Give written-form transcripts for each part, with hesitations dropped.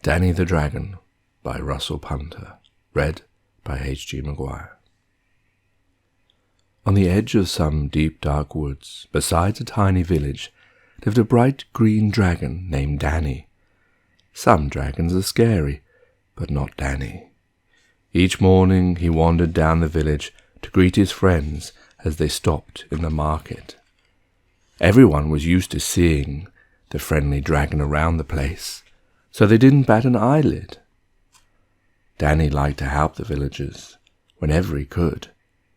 Danny the Dragon by Russell Punter. Read by HGMaguire. On the edge of some deep dark woods, beside a tiny village, lived a bright green dragon named Danny. Some dragons are scary, but not Danny. Each morning he wandered down the village to greet his friends as they stopped in the market. Everyone was used to seeing the friendly dragon around the place, so they didn't bat an eyelid. Danny liked to help the villagers whenever he could,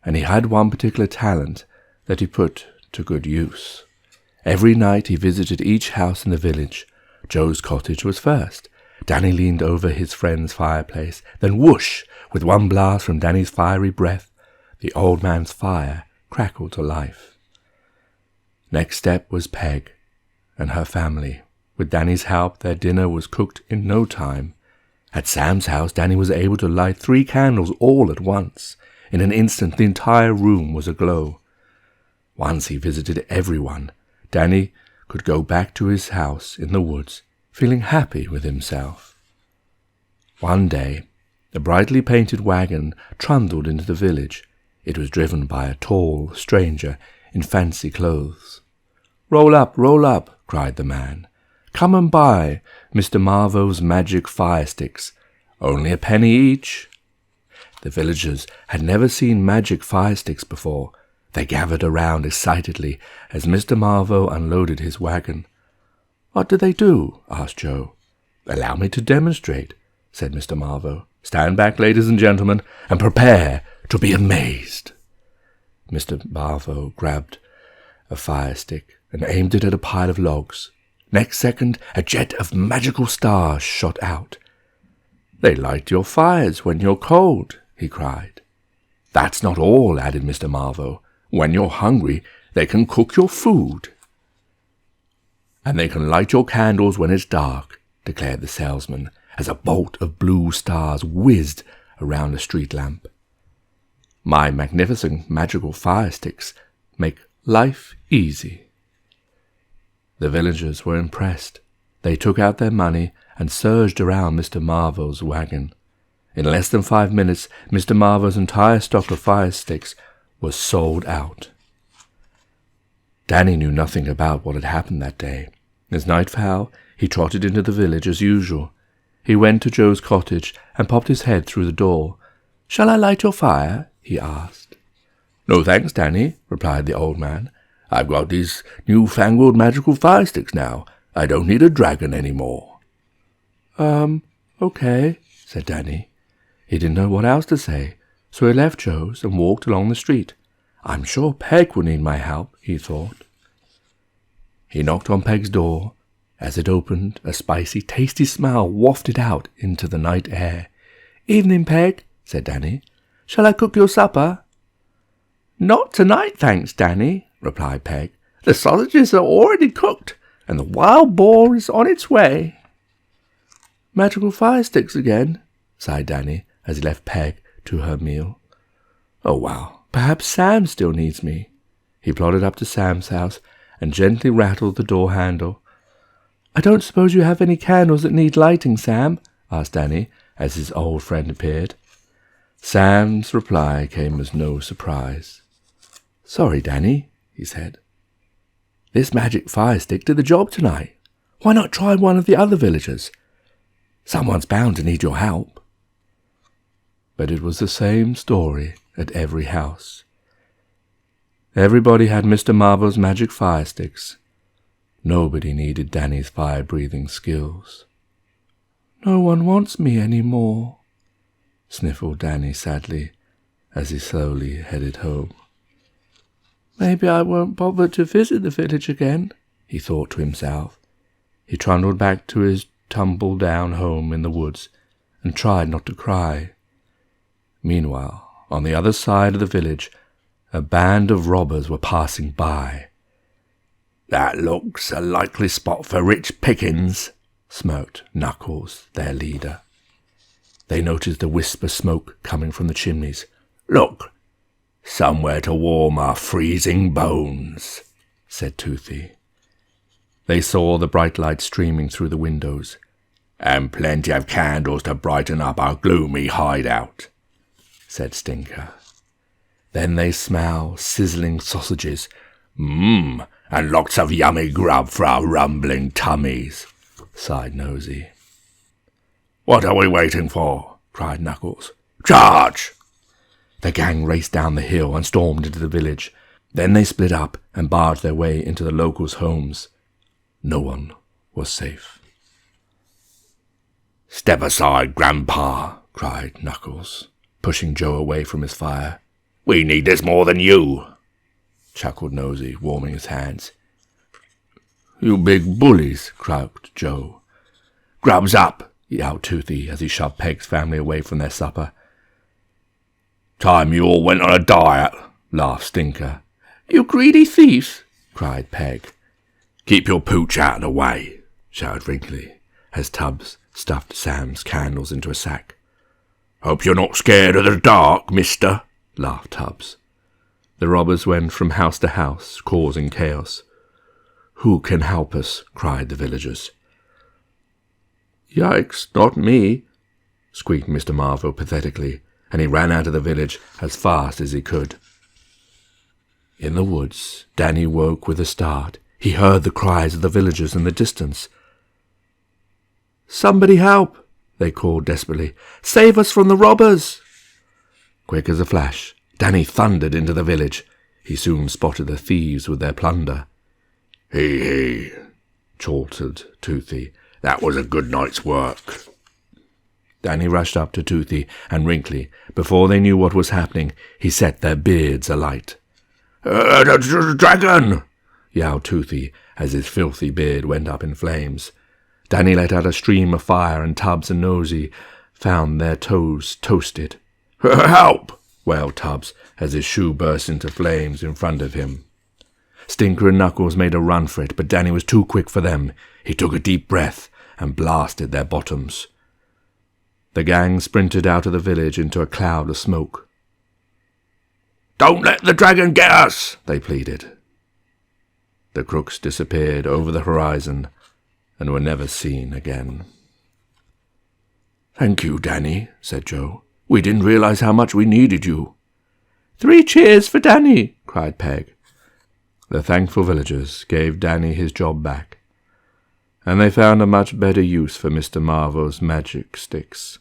and he had one particular talent that he put to good use. Every night he visited each house in the village. Joe's cottage was first. Danny leaned over his friend's fireplace. Then whoosh! With one blast from Danny's fiery breath, the old man's fire crackled to life. Next step was Peg and her family. With Danny's help, their dinner was cooked in no time. At Sam's house, Danny was able to light 3 candles all at once. In an instant, the entire room was aglow. Once he visited everyone, Danny could go back to his house in the woods, feeling happy with himself. One day, a brightly painted wagon trundled into the village. It was driven by a tall stranger in fancy clothes. Roll up, cried the man. Come and buy Mr. Marvell's magic fire sticks. Only a penny each. The villagers had never seen magic fire sticks before. They gathered around excitedly as Mr. Marvell unloaded his wagon. What do they do? Asked Joe. Allow me to demonstrate, said Mr. Marvell. Stand back, ladies and gentlemen, and prepare to be amazed. Mr. Marvell grabbed a fire stick and aimed it at a pile of logs. Next second, a jet of magical stars shot out. They light your fires when you're cold, he cried. That's not all, added Mr. Marvell. When you're hungry, they can cook your food. And they can light your candles when it's dark, declared the salesman, as a bolt of blue stars whizzed around a street lamp. My magnificent magical fire sticks make life easy. The villagers were impressed. They took out their money and surged around Mr. Marvell's wagon. In less than 5 minutes, Mr. Marvell's entire stock of fire sticks was sold out. Danny knew nothing about what had happened that day. As night fell, he trotted into the village as usual. He went to Joe's cottage and popped his head through the door. Shall I light your fire? He asked. No thanks, Danny, replied the old man. I've got these new-fangled magical fire sticks now. I don't need a dragon any more. Okay, said Danny. He didn't know what else to say, so he left Joe's and walked along the street. I'm sure Peg will need my help, he thought. He knocked on Peg's door. As it opened, a spicy, tasty smell wafted out into the night air. Evening, Peg, said Danny. Shall I cook your supper? Not tonight, thanks, Danny, replied Peg. The sausages are already cooked, and the wild boar is on its way. Magical fire sticks again, sighed Danny, as he left Peg to her meal. Oh, well, perhaps Sam still needs me. He plodded up to Sam's house and gently rattled the door handle. I don't suppose you have any candles that need lighting, Sam? Asked Danny, as his old friend appeared. Sam's reply came as no surprise. Sorry, Danny, he said. This magic fire stick did the job tonight. Why not try one of the other villagers? Someone's bound to need your help. But it was the same story at every house. Everybody had Mr. Marvell's magic fire sticks. Nobody needed Danny's fire-breathing skills. No one wants me any more, sniffled Danny sadly as he slowly headed home. Maybe I won't bother to visit the village again, he thought to himself. He trundled back to his tumble-down home in the woods and tried not to cry. Meanwhile, on the other side of the village, a band of robbers were passing by. That looks a likely spot for rich pickings, smirked Knuckles, their leader. They noticed a wisp of smoke coming from the chimneys. Look, somewhere to warm our freezing bones, said Toothy. They saw the bright light streaming through the windows. "And plenty of candles to brighten up our gloomy hideout," said Stinker. "Then they smell sizzling sausages. And lots of yummy grub for our rumbling tummies," sighed Nosy. "What are we waiting for?" cried Knuckles. "Charge!" The gang raced down the hill and stormed into the village. Then they split up and barged their way into the locals' homes. No one was safe. "Step aside, Grandpa," cried Knuckles, pushing Joe away from his fire. "We need this more than you," chuckled Nosy, warming his hands. "You big bullies," croaked Joe. "Grubs up," yelled Toothy as he shoved Peg's family away from their supper. "Time you all went on a diet," laughed Stinker. "You greedy thieves," cried Peg. "Keep your pooch out of the way," shouted Wrinkly, as Tubbs stuffed Sam's candles into a sack. "Hope you're not scared of the dark, mister," laughed Tubbs. The robbers went from house to house, causing chaos. "Who can help us?" cried the villagers. "Yikes, not me," squeaked Mr. Marvel pathetically, and he ran out of the village as fast as he could. In the woods, Danny woke with a start. He heard the cries of the villagers in the distance. "Somebody help!" they called desperately. "Save us from the robbers!" Quick as a flash, Danny thundered into the village. He soon spotted the thieves with their plunder. "Hee, chortled Toothy. "That was a good night's work." Danny rushed up to Toothy and Wrinkly. Before they knew what was happening, he set their beards alight. "Dragon!" yelled Toothy as his filthy beard went up in flames. Danny let out a stream of fire, and Tubbs and Nosy found their toes toasted. "Help!" wailed Tubbs as his shoe burst into flames in front of him. Stinker and Knuckles made a run for it, but Danny was too quick for them. He took a deep breath and blasted their bottoms. The gang sprinted out of the village into a cloud of smoke. "Don't let the dragon get us!" they pleaded. The crooks disappeared over the horizon and were never seen again. "Thank you, Danny," said Joe. "We didn't realize how much we needed you." "3 cheers for Danny!" cried Peg. The thankful villagers gave Danny his job back, and they found a much better use for Mr. Marvel's magic sticks.